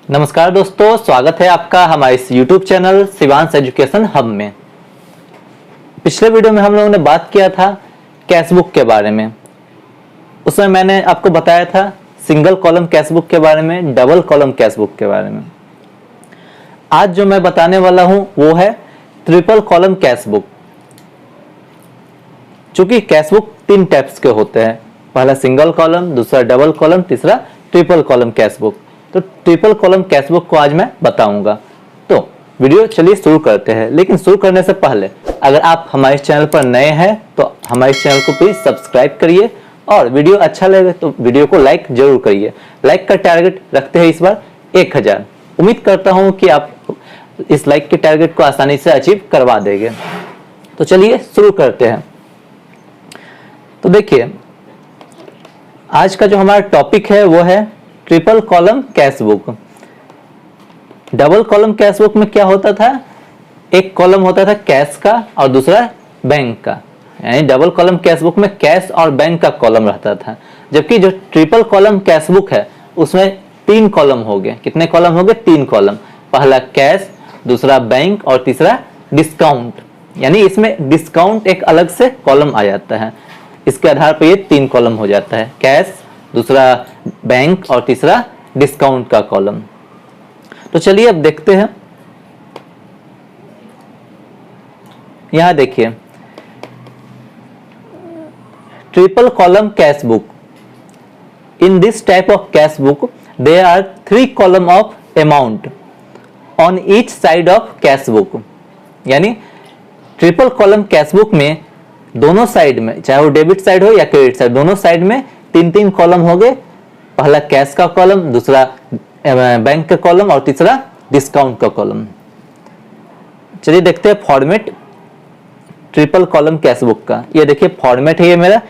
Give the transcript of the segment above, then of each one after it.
नमस्कार दोस्तों, स्वागत है आपका हमारे इस YouTube channel Shivansh education hub में। पिछले वीडियो में हम लोगों ने बात किया था कैशबुक के बारे में। उसमें मैंने आपको बताया था सिंगल कॉलम कैशबुक के बारे में, डबल कॉलम कैशबुक के बारे में। आज जो मैं बताने वाला हूं वो है ट्रिपल कॉलम कैशबुक। चूंकि कैशबुक 3 टाइप्स के होते हैं, पहला सिंगल कॉलम, दूसरा डबल कॉलम, तीसरा ट्रिपल कॉलम कैशबुक। तो ट्रिपल कॉलम कैशबुक को आज मैं बताऊंगा। तो वीडियो चलिए शुरू करते हैं। लेकिन शुरू करने से पहले अगर आप हमारे चैनल पर नए हैं तो हमारे चैनल को प्लीज सब्सक्राइब करिए और वीडियो अच्छा लगे तो वीडियो को लाइक जरूर करिए। लाइक का टारगेट रखते हैं इस बार 1000। उम्मीद करता हूं कि आप इस लाइक के टारगेट को आसानी से अचीव करवा देंगे। तो चलिए शुरू करते हैं। तो देखिए, आज का जो हमारा टॉपिक है वो है triple column cashbook. Double column cashbook में क्या होता था, एक कॉलम होता था कैश का और दूसरा बैंक का। यानी डबल कॉलम कैशबुक में कैश और बैंक का कॉलम रहता था। जबकि जो ट्रिपल कॉलम कैशबुक है उसमें 3 कॉलम हो गए। कितने कॉलम हो गए? 3 कॉलम। पहला कैश, दूसरा बैंक और तीसरा डिस्काउंट। यानी इसमें डिस्काउंट एक अलग से कॉलम आ जाता है। इसके आधार पर ये 3 कॉलम हो जाता है, कैश, दूसरा बैंक और तीसरा डिस्काउंट का कॉलम। तो चलिए अब देखते हैं। यहां देखिए, triple column cash book. In this type of cash book there are 3 column of amount on each side of cash book. यानी ट्रिपल कॉलम कैश बुक में दोनों साइड में, चाहे वो डेबिट साइड हो या क्रेडिट साइड, दोनों साइड में 3-3 कॉलम हो गए। पहला कैश का कॉलम, दूसरा बैंक का कॉलम और तीसरा डिस्काउंट का कॉलम। चलिए देखते हैं फॉर्मेट ट्रिपल कॉलम कैशबुक का। ये देखिए फॉर्मेट है ये मेरा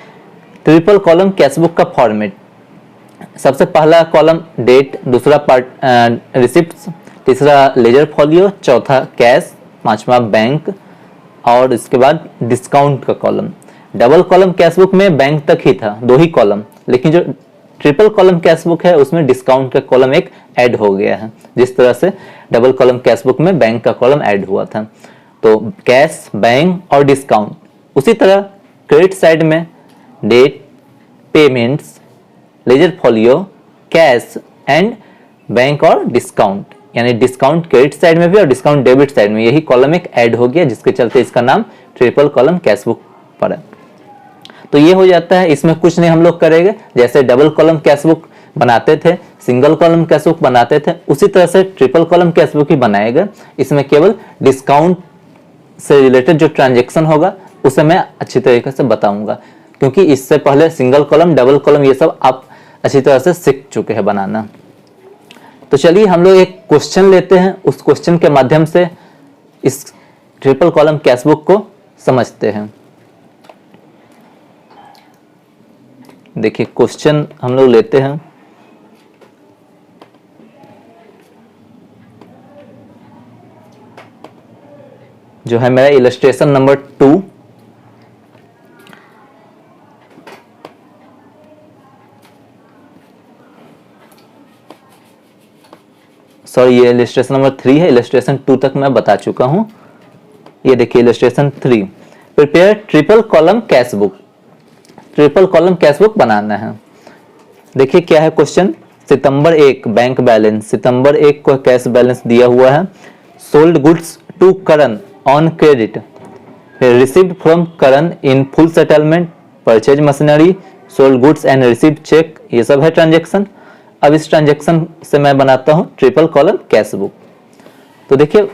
ट्रिपल कॉलम कैशबुक का फॉर्मेट। सबसे पहला कॉलम डेट, दूसरा पार्ट रिसिप्ट्स, तीसरा लेजर फॉलियो, चौथा कैश, पांचवा बैंक और इसके बाद डिस्काउंट का कॉलम। डबल कॉलम कैशबुक में बैंक तक ही था, 2 ही कॉलम। लेकिन जो ट्रिपल कॉलम कैशबुक है उसमें डिस्काउंट का कॉलम एक ऐड हो गया है, जिस तरह से डबल कॉलम कैशबुक में बैंक का कॉलम ऐड हुआ था। तो कैश, बैंक और डिस्काउंट। उसी तरह क्रेडिट साइड में date, payments, ledger folio, cash and bank और डिस्काउंट। यानी डिस्काउंट क्रेडिट साइड में भी और डिस्काउंट डेबिट साइड में, यही कॉलम एक ऐड हो गया, जिसके चलते इसका नाम ट्रिपल कॉलम कैशबुक पड़ा। तो ये हो जाता है। इसमें कुछ नहीं हम लोग करेंगे। जैसे डबल कॉलम कैशबुक बनाते थे, सिंगल कॉलम कैशबुक बनाते थे, उसी तरह से ट्रिपल कॉलम कैशबुक ही बनाएगा। इसमें केवल डिस्काउंट से रिलेटेड जो ट्रांजैक्शन होगा उसे मैं अच्छी तरीके से बताऊंगा, क्योंकि इससे पहले सिंगल कॉलम, डबल कॉलम ये सब आप अच्छी तरह से सीख चुके हैं बनाना। तो चलिए हम लोग एक क्वेश्चन लेते हैं, उस क्वेश्चन के माध्यम से इस ट्रिपल कॉलम कैशबुक को समझते हैं। देखिए क्वेश्चन हम लोग लेते हैं। जो है मेरा इलस्ट्रेशन नंबर 2। सॉरी, ये इलस्ट्रेशन नंबर 3 है। इलस्ट्रेशन 2 तक मैं बता चुका हूं। ये देखिए illustration 3, prepare triple column cashbook. Triple column cashbook बनाना है। देखिए क्या है क्वेश्चन। सितंबर 1 बैंक बैलेंस, सितंबर 1 को कैश बैलेंस दिया हुआ है। Sold goods to Karan on credit, received from Karan in full settlement, purchase machinery, sold goods and received cheque, ये सब है ट्रांजेक्शन। अब इस ट्रांजेक्शन से मैं बनाता हूं ट्रिपल कॉलम कैशबुक। तो देखिए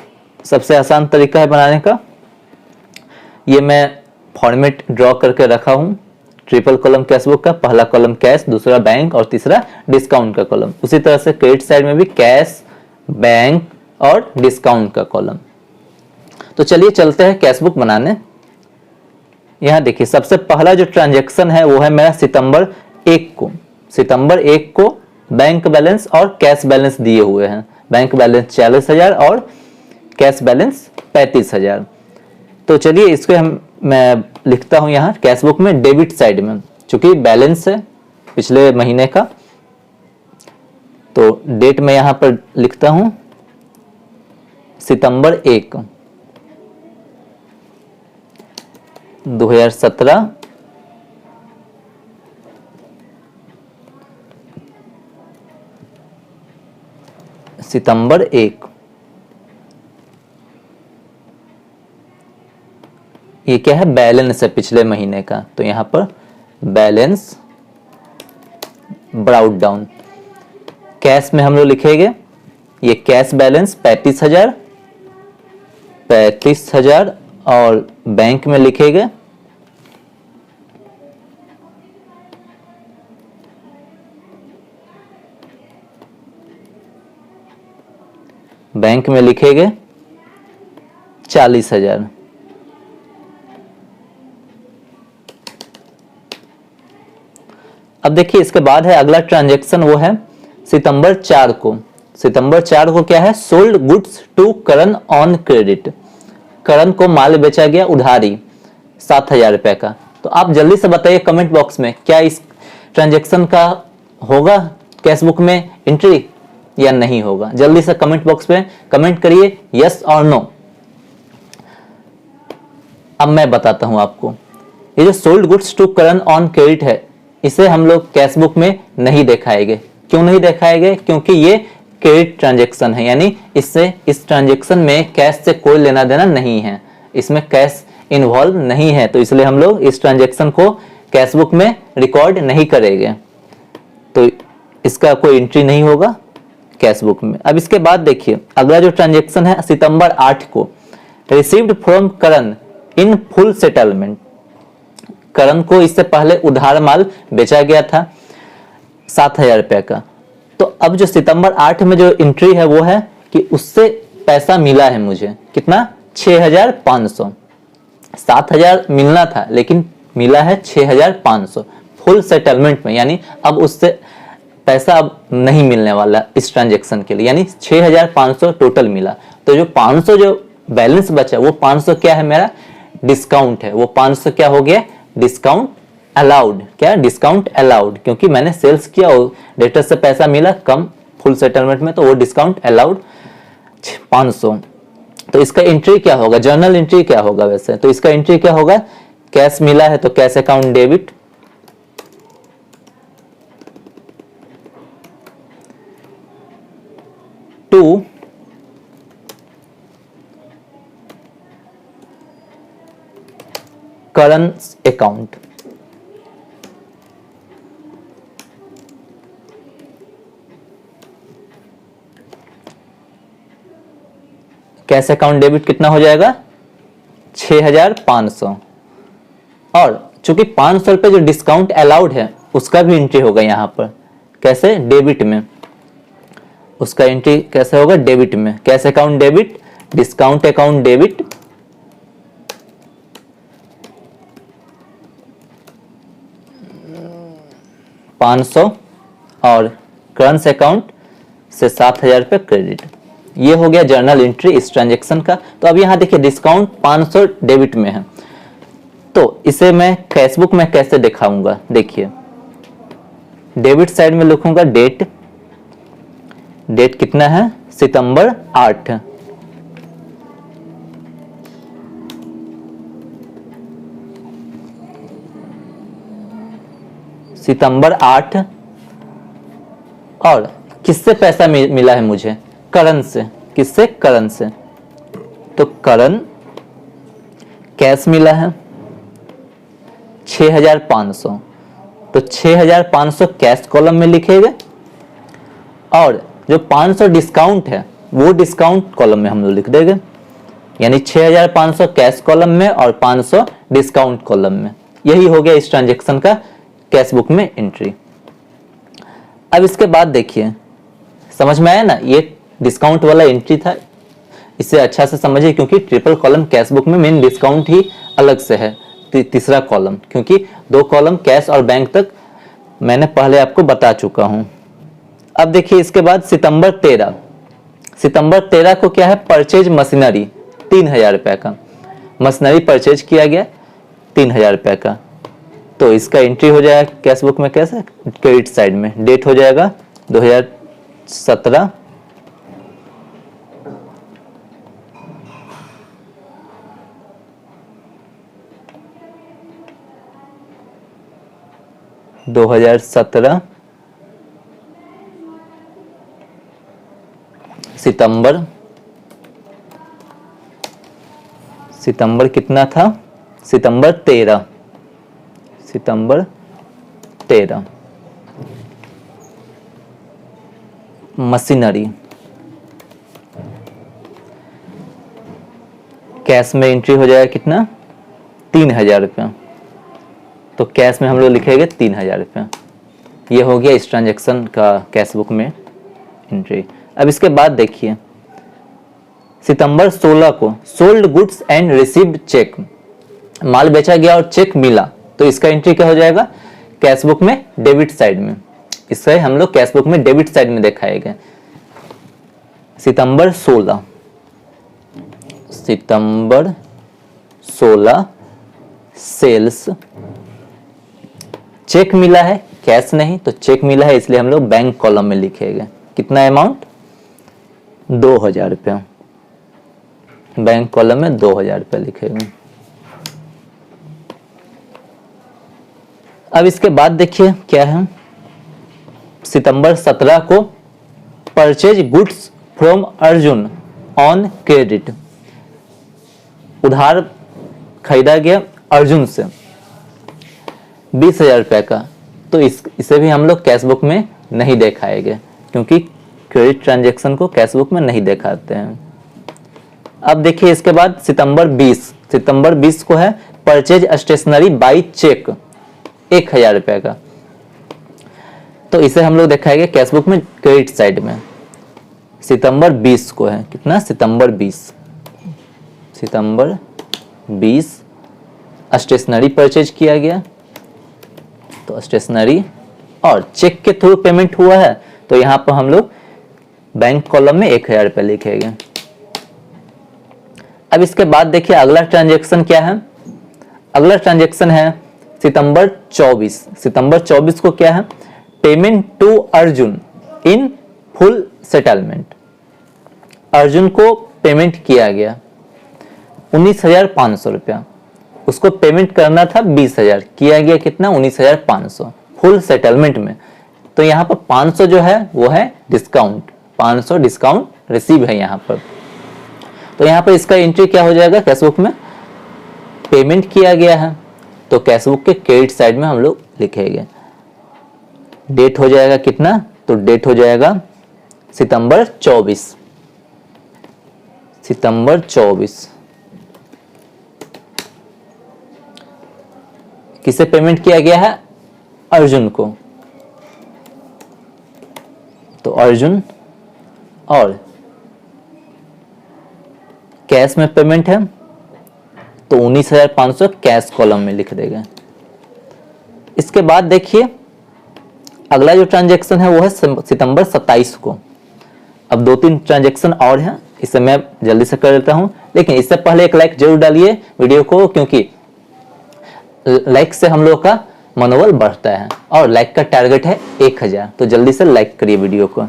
सबसे आसान तरीका है बनाने का। ये मैं फॉर्मेट ड्रॉ करके रखा हूं ट्रिपल कॉलम कैशबुक का। पहला कॉलम कैश, दूसरा बैंक और तीसरा डिस्काउंट का कॉलम। उसी तरह से क्रेडिट साइड में भी कैश, बैंक और डिस्काउंट का कॉलम। तो चलिए चलते हैं कैशबुक बनाने। यहां देखिए सबसे पहला जो ट्रांजैक्शन है वो है मेरा सितंबर 1 को। सितंबर 1 को बैंक बैलेंस और कैश बैलेंस दिए हुए हैं। बैंक बैलेंस 40,000 और कैश बैलेंस 35,000। तो चलिए इसको मैं लिखता हूं यहाँ कैशबुक में डेबिट साइड में, चूंकि बैलेंस है पिछले महीने का। तो डेट मैं यहां पर लिखता हूं सितंबर 1, 2017 सितंबर 1। ये क्या है? बैलेंस है पिछले महीने का, तो यहां पर बैलेंस ब्राउट डाउन। कैश में हम लोग लिखेंगे ये कैश बैलेंस 35,000 और बैंक में लिखेंगे बैंक में लिखेंगे 40,000। अब देखिए इसके बाद है अगला ट्रांजैक्शन, वो है सितंबर 4 को। सितंबर 4 को क्या है? Sold goods to Karan on credit. Karan को माल बेचा गया उधारी 7,000 रुपए का। तो आप जल्दी से बताइए कमेंट बॉक्स में, क्या इस ट्रांजैक्शन का होगा कैश बुक में एंट्री या नहीं होगा? जल्दी से कमेंट बॉक्स में कमेंट करिए यस और नो। अब मैं बताता हूं आपको, ये जो sold goods to Karan on credit है, इसे हम लोग कैश बुक में नहीं दिखाएंगे। क्यों नहीं दिखाएंगे? क्योंकि ये क्रेडिट ट्रांजैक्शन है, यानी इससे इस ट्रांजैक्शन में कैश से कोई लेना देना नहीं है, इसमें कैश इन्वॉल्व नहीं है, तो इसलिए हम लोग इस ट्रांजैक्शन को कैश बुक में रिकॉर्ड नहीं करेंगे, तो इसका कोई एंट्री नहीं होगा कैश बुक में। अब इसके बाद देखिए अगला जो ट्रांजैक्शन है सितंबर 8 को, received from Karan in full settlement. Karan को इससे पहले उधार माल बेचा गया था 7,000 रुपए का। तो अब जो सितंबर 8 में जो एंट्री है वो है कि उससे पैसा मिला है मुझे, कितना? 6,500। 7,000 मिलना था लेकिन मिला है 6,500 फुल सेटलमेंट में, यानी अब उससे पैसा अब नहीं मिलने वाला इस ट्रांजैक्शन के लिए, यानी 6,500 टोटल मिला। तो जो 500 जो बैलेंस बचा वो 500 क्या है? मेरा डिस्काउंट है। वो 500 क्या हो गया? Discount allowed. क्या? डिस्काउंट अलाउड, क्योंकि मैंने सेल्स किया और डेटर से पैसा मिला कम फुल सेटलमेंट में, तो वो डिस्काउंट अलाउड 500। तो इसका एंट्री क्या होगा? जर्नल एंट्री क्या होगा वैसे? तो इसका एंट्री क्या होगा? कैश मिला है तो cash account debit, to current account. Cash account debit कितना हो जाएगा? 6,500। और चूंकि 500 रुपए जो डिस्काउंट अलाउड है उसका भी एंट्री होगा यहां पर। कैसे? डेबिट में। उसका एंट्री कैसे होगा? डेबिट में। Cash account debit, discount account debit, $500 और करंट अकाउंट से 7,000 रुपए क्रेडिट। ये हो गया जर्नल एंट्री इस ट्रांजैक्शन का। तो अब यहां देखिए डिस्काउंट 500 डेबिट में है, तो इसे मैं कैश बुक में कैसे दिखाऊंगा? देखिए डेबिट साइड में लिखूंगा डेट। डेट कितना है? सितंबर 8। सितंबर 8। और किससे पैसा मिला है मुझे? करण से। किससे? करण से। तो करण कैश मिला है 6,500, तो 6,500 कैश कॉलम में लिखेंगे और जो 500 डिस्काउंट है वो डिस्काउंट कॉलम में हम लोग लिख देंगे, यानी 6,500 कैश कॉलम में और 500 डिस्काउंट कॉलम में। यही हो गया इस ट्रांजैक्शन का कैश बुक में एंट्री। अब इसके बाद देखिए, समझ में आया ना? ये डिस्काउंट वाला एंट्री था, इसे अच्छा से समझिए, क्योंकि ट्रिपल कॉलम कैश बुक में मेन डिस्काउंट ही अलग से है, तीसरा कॉलम, क्योंकि 2 कॉलम कैश और बैंक तक मैंने पहले आपको बता चुका हूं। अब देखिए इसके बाद सितंबर 13। सितंबर 13 को क्या है? परचेज मशीनरी 3,000 रुपए का मशीनरी परचेज किया गया 3,000 रुपए का। तो इसका एंट्री हो जाएगा कैश बुक में कैसे? क्रेडिट साइड में। डेट हो जाएगा 17 2017 सितंबर कितना था? सितंबर 13 मशीनरी कैश में एंट्री हो जाएगा कितना? 3000 रुपया। तो कैश में हम लोग लिखेंगे 3000 रुपया। ये हो गया इस ट्रांजैक्शन का कैश बुक में एंट्री। अब इसके बाद देखिए सितंबर 16 को sold goods and received cheque, माल बेचा गया और चेक मिला, तो इसका एंट्री क्या हो जाएगा? कैश बुक में डेबिट साइड में। इससे हम लोग कैश बुक में डेबिट साइड में दिखाएंगे। सितंबर 16 सेल्स, चेक मिला है, कैश नहीं, तो चेक मिला है इसलिए हम लोग बैंक कॉलम में लिखेंगे। कितना अमाउंट? 2000 रुपया। बैंक कॉलम में 2000 रुपया लिखेंगे। अब इसके बाद देखिए क्या है। सितंबर 17 को purchase goods from Arjun on credit, उधार खरीदा गया अर्जुन से 20,000 रुपये का, तो इसे भी हम लोग कैश बुक में नहीं दिखाएंगे क्योंकि क्रेडिट ट्रांजैक्शन को कैश बुक में नहीं दिखाते हैं। अब देखिए इसके बाद सितंबर 20 को है परचेज स्टेशनरी बाई चेक 1000 रुपये का, तो इसे हम लोग दिखाएंगे कैश बुक में क्रेडिट साइड में। सितंबर 20 को है कितना? सितंबर 20 स्टेशनरी परचेज किया गया, तो स्टेशनरी और चेक के थ्रू पेमेंट हुआ है, तो यहाँ पर हम लोग बैंक कॉलम में 1000 रुपये लिखेंगे। अब इसके बाद देखिए अगला ट्रांजैक्शन क्या है। अगला ट्रांजैक्शन है सितंबर 24 को क्या है? Payment to Arjun in full settlement, Arjun को पेमेंट किया गया 19,500 रुपया, उसको पेमेंट करना था 20,000, किया गया कितना? 19,500 फुल सेटलमेंट में। तो यहाँ पर 500 जो है वो है डिस्काउंट, 500 डिस्काउंट रिसीव है यहाँ पर। तो यहाँ पर इसका एंट्री क्या हो जाएगा? कैश बुक में पेमेंट किया गया है, तो कैश बुक के क्रेडिट साइड में हम लोग लिखेंगे। डेट हो जाएगा कितना? तो डेट हो जाएगा सितंबर 24। किसे पेमेंट किया गया है? अर्जुन को, तो अर्जुन, और कैश में पेमेंट है तो 19,500 कैश कॉलम में लिख देगा। इसके बाद देखिए अगला जो ट्रांजैक्शन है वो है सितंबर 27 को। अब 2-3 ट्रांजैक्शन और हैं, इसे मैं जल्दी से कर देता हूं, लेकिन इससे पहले एक लाइक जरूर डालिए वीडियो को, क्योंकि लाइक से हम लोग का मनोबल बढ़ता है और लाइक का टारगेट है 1000, तो जल्दी से लाइक करिए वीडियो को।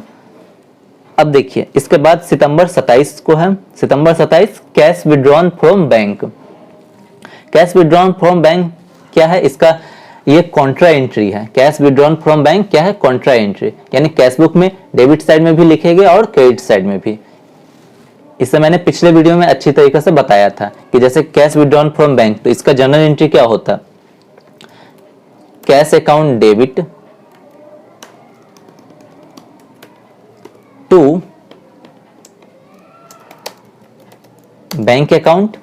अब देखिए इसके बाद सितंबर 27 को है, सितंबर 27 cash withdrawn from bank. Cash withdrawn from bank क्या है? इसका ये कॉन्ट्रा एंट्री है। कैश विड्रॉन फ्रॉम बैंक क्या है? कॉन्ट्रा एंट्री, यानी कैश बुक में डेबिट साइड में भी लिखेंगे और क्रेडिट साइड में भी। इसे मैंने पिछले वीडियो में अच्छी तरीके से बताया था कि जैसे कैश विड्रॉन फ्रॉम बैंक, तो इसका जनरल एंट्री क्या होता? Cash account debit to bank account,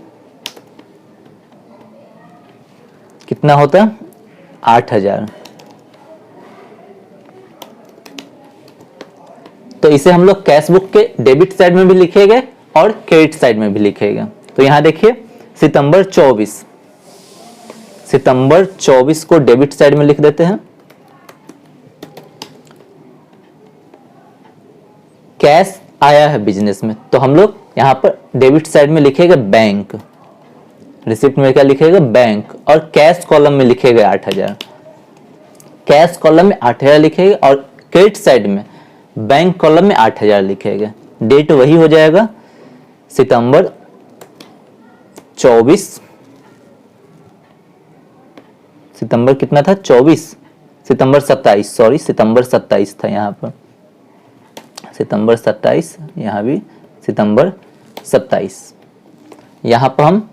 कितना होता है? 8,000। तो इसे हम लोग कैश बुक के डेबिट साइड में भी लिखेंगे और क्रेडिट साइड में भी लिखेंगे। तो यहां देखिए सितंबर 24 को डेबिट साइड में लिख देते हैं। कैश आया है बिजनेस में, तो हम लोग यहां पर डेबिट साइड में लिखेंगे बैंक, रिसिप्ट में क्या लिखेगा? बैंक, और कैश कॉलम में लिखेगा 8,000। कैश कॉलम में 8,000 लिखेगा और क्रेडिट साइड में बैंक कॉलम में 8,000 लिखेंगे। डेट वही हो जाएगा सितंबर 24, सितंबर कितना था 24, सितंबर 27, सॉरी सितंबर 27 था यहाँ पर, सितंबर 27, यहाँ भी सितंबर 27। यहाँ पर हम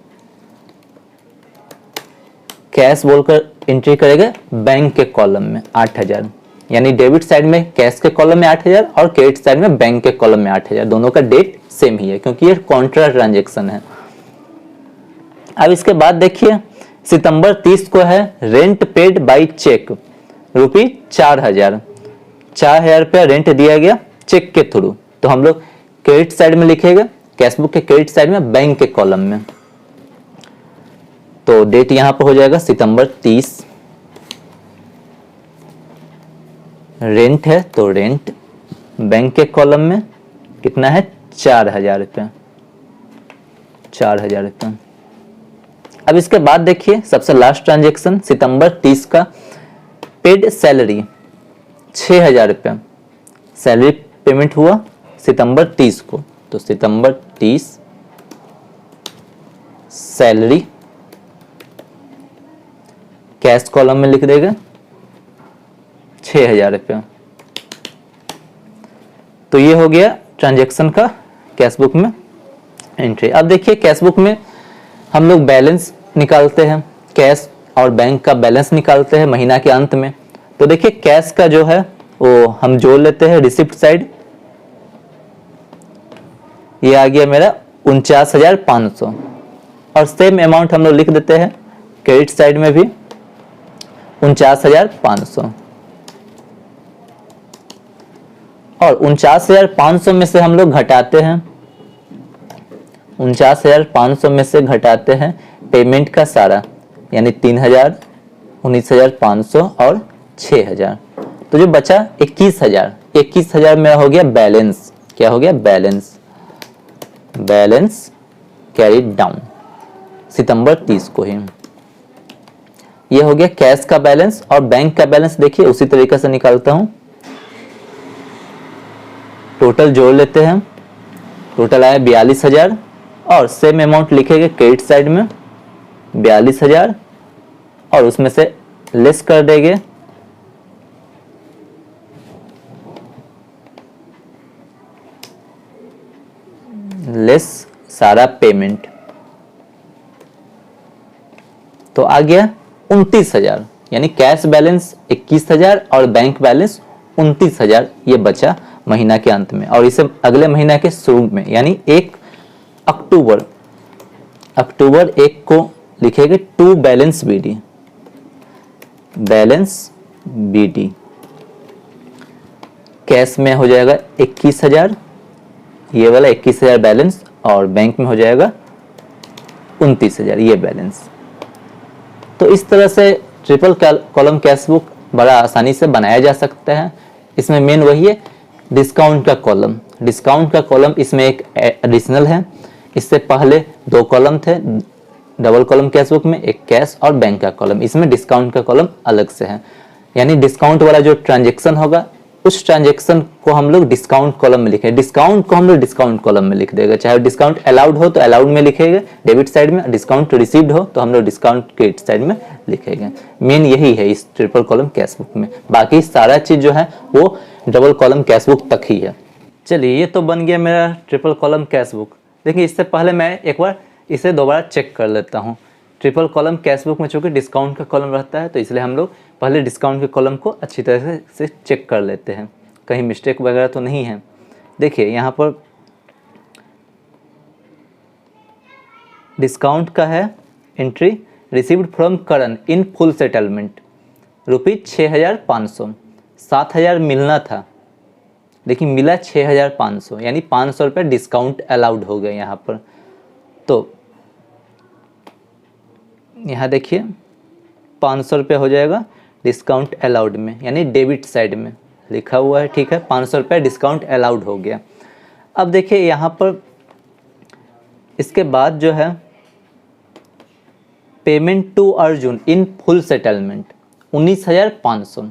कैश बोलकर एंट्री करेंगे बैंक के कॉलम में 8,000, यानी डेबिट साइड में कैश के कॉलम में 8,000 और क्रेडिट साइड में बैंक के कॉलम में 8,000। दोनों का डेट सेम ही है क्योंकि ये कॉन्ट्रा ट्रांजेक्शन है। अब इसके बाद देखिए सितंबर 30 को है रेंट पेड बाई चेक रुपये 4,000, 4,000 रुपया रेंट दिया गया चेक के थ्रू। तो हम लोग क्रेडिट साइड में लिखेंगे, कैशबुक के क्रेडिट साइड में बैंक के कॉलम में। तो डेट यहां पर हो जाएगा सितंबर 30, रेंट है तो रेंट बैंक के कॉलम में कितना है 4,000 रुपया, 4,000 रुपया। अब इसके बाद देखिए सबसे लास्ट ट्रांजेक्शन सितंबर 30 का पेड सैलरी 6,000 रुपया, सैलरी पेमेंट हुआ सितंबर 30 को। तो सितंबर 30 सैलरी कैश कॉलम में लिख देगा 6,000 रुपया। तो ये हो गया ट्रांजैक्शन का कैशबुक में एंट्री। अब देखिए कैशबुक में हम लोग बैलेंस निकालते हैं, कैश और बैंक का बैलेंस निकालते हैं महीना के अंत में। तो देखिए कैश का जो है वो हम जोड़ लेते हैं रिसिप्ट साइड, ये आ गया मेरा 49,500 और सेम अमाउंट हम लोग लिख देते हैं क्रेडिट साइड में भी 49,500 और 49,500 में से हम लोग घटाते हैं, 49,500 में से घटाते हैं पेमेंट का सारा, यानी 3,000, 19,500 और 6,000। तो जो बचा 21,000, 21,000 मेरा हो गया बैलेंस। क्या हो गया बैलेंस, बैलेंस कैरीड डाउन सितंबर 30 को ही। ये हो गया कैश का बैलेंस। और बैंक का बैलेंस देखिए उसी तरीके से निकालता हूं, टोटल जोड़ लेते हैं, टोटल आया 42,000 और सेम अमाउंट लिखेंगे क्रेडिट साइड में 42,000 और उसमें से लेस कर देंगे लेस सारा पेमेंट। तो आ गया 29,000, यानी कैश बैलेंस 21,000 और बैंक बैलेंस 29,000 ये बचा महीना के अंत में। और इसे अगले महीना के शुरू में यानी 1 अक्टूबर, अक्टूबर 1 को लिखेंगे to balance BD, balance BD cash में हो जाएगा 21,000, ये वाला 21,000 बैलेंस और बैंक में हो जाएगा 29,000 ये बैलेंस। तो इस तरह से ट्रिपल कॉलम कैशबुक बड़ा आसानी से बनाया जा सकता है। इसमें मेन वही है डिस्काउंट का कॉलम, डिस्काउंट का कॉलम इसमें एक एडिशनल है। इससे पहले 2 कॉलम थे डबल कॉलम कैशबुक में, एक कैश और बैंक का कॉलम, इसमें डिस्काउंट का कॉलम अलग से है। यानी डिस्काउंट वाला जो ट्रांजेक्शन होगा उस ट्रांजेक्शन को हम लोग डिस्काउंट कॉलम में लिखेंगे, डिस्काउंट को हम लोग डिस्काउंट कॉलम में लिख देगा। चाहे डिस्काउंट अलाउड हो तो अलाउड में लिखेंगे डेबिट साइड में, डिस्काउंट रिसीव्ड हो तो हम लोग डिस्काउंट क्रेडिट साइड में लिखेंगे। मेन यही है इस ट्रिपल कॉलम कैशबुक में, बाकी सारा चीज जो है वो डबल कॉलम कैशबुक तक ही है। चलिए ये तो बन गया मेरा ट्रिपल कॉलम कैशबुक। देखिए इससे पहले मैं एक बार इसे दोबारा चेक कर लेता हूँ। ट्रिपल कॉलम कैशबुक में चूंकि डिस्काउंट का कॉलम रहता है तो इसलिए हम लोग पहले डिस्काउंट के कॉलम को अच्छी तरह से चेक कर लेते हैं, कहीं मिस्टेक वगैरह तो नहीं है। देखिए यहाँ पर डिस्काउंट का है entry received from Karan in full settlement ₹6,500, 7,000 मिलना था लेकिन मिला 6,500, यानी 500 रुपये डिस्काउंट अलाउड हो गए यहाँ पर। तो यहाँ देखिए 500 रुपये हो जाएगा डिस्काउंट अलाउड में, यानी डेबिट साइड में लिखा हुआ है, ठीक है 500 रुपये डिस्काउंट अलाउड हो गया। अब देखिए यहाँ पर इसके बाद जो है payment to Arjun in full settlement 19,500,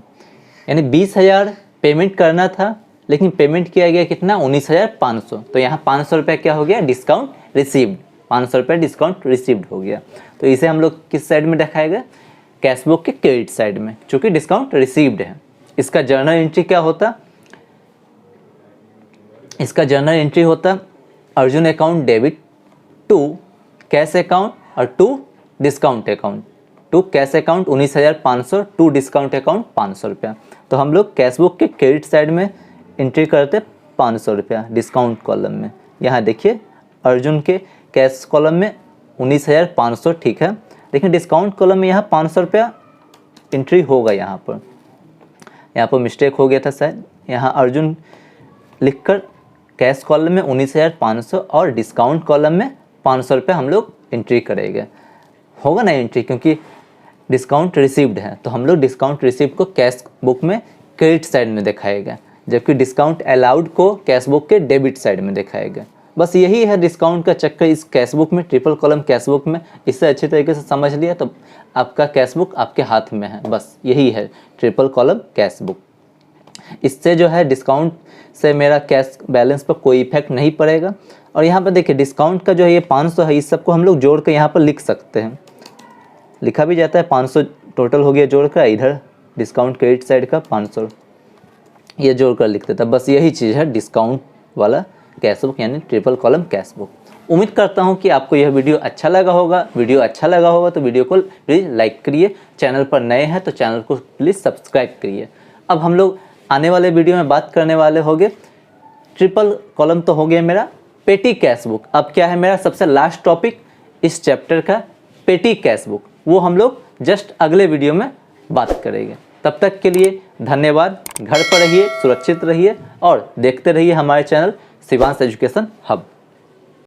यानी 20,000 पेमेंट करना था लेकिन पेमेंट किया गया कितना 19,500, तो यहाँ 500 रुपये क्या हो गया डिस्काउंट रिसीव्ड, 500 रुपये डिस्काउंट रिसीव्ड हो गया। तो इसे हम लोग किस साइड में दिखाएगा, कैश बुक के क्रेडिट साइड में, चूँकि डिस्काउंट रिसीव्ड है। इसका जर्नल एंट्री क्या होता, इसका जर्नल एंट्री होता Arjun account debit to cash account और to discount account, to cash account 19,500, to discount account 500 रुपया। तो हम लोग कैश बुक के क्रेडिट साइड में एंट्री करते 500 रुपया डिस्काउंट कॉलम में। यहाँ देखिए अर्जुन के कैश कॉलम में 19,500, ठीक है, लेकिन डिस्काउंट कॉलम में यहाँ 500 रुपया एंट्री होगा। यहाँ पर मिस्टेक हो गया था शायद, यहाँ अर्जुन लिखकर कैश कॉलम में 19,500 और डिस्काउंट कॉलम में 500 रुपये हम लोग एंट्री करेंगे, होगा ना एंट्री, क्योंकि डिस्काउंट रिसीव्ड है। तो हम लोग डिस्काउंट रिसीव्ड को कैश बुक में क्रेडिट साइड में दिखाएगा, जबकि डिस्काउंट अलाउड को कैश बुक के डेबिट साइड में दिखाएगा। बस यही है डिस्काउंट का चक्कर इस कैश बुक में, ट्रिपल कॉलम कैश बुक में। इससे अच्छे तरीके से समझ लिया तो आपका कैश बुक आपके हाथ में है, बस यही है ट्रिपल कॉलम कैश बुक। इससे जो है डिस्काउंट से मेरा कैश बैलेंस पर कोई इफेक्ट नहीं पड़ेगा। और यहाँ पर देखिए डिस्काउंट का जो है ये 500 है, इस सबको हम लोग जोड़ कर यहाँ पर लिख सकते हैं, लिखा भी जाता है 500 टोटल हो गया जोड़ कर, इधर डिस्काउंट क्रेडिट साइड का 500 ये जोड़ कर लिख देता। बस यही चीज़ है डिस्काउंट वाला कैश बुक यानी ट्रिपल कॉलम कैश बुक। उम्मीद करता हूँ कि आपको यह वीडियो अच्छा लगा होगा। वीडियो अच्छा लगा होगा तो वीडियो को प्लीज़ लाइक करिए, चैनल पर नए हैं तो चैनल को प्लीज़ सब्सक्राइब करिए। अब हम लोग आने वाले वीडियो में बात करने वाले होंगे, ट्रिपल कॉलम तो हो गया मेरा, पेटी कैश बुक। अब क्या है मेरा सबसे लास्ट टॉपिक इस चैप्टर का, पेटी कैश बुक, वो हम लोग जस्ट अगले वीडियो में बात करेंगे। तब तक के लिए धन्यवाद। घर पर रहिए, सुरक्षित रहिए और देखते रहिए हमारे चैनल शिवांश एजुकेशन हब।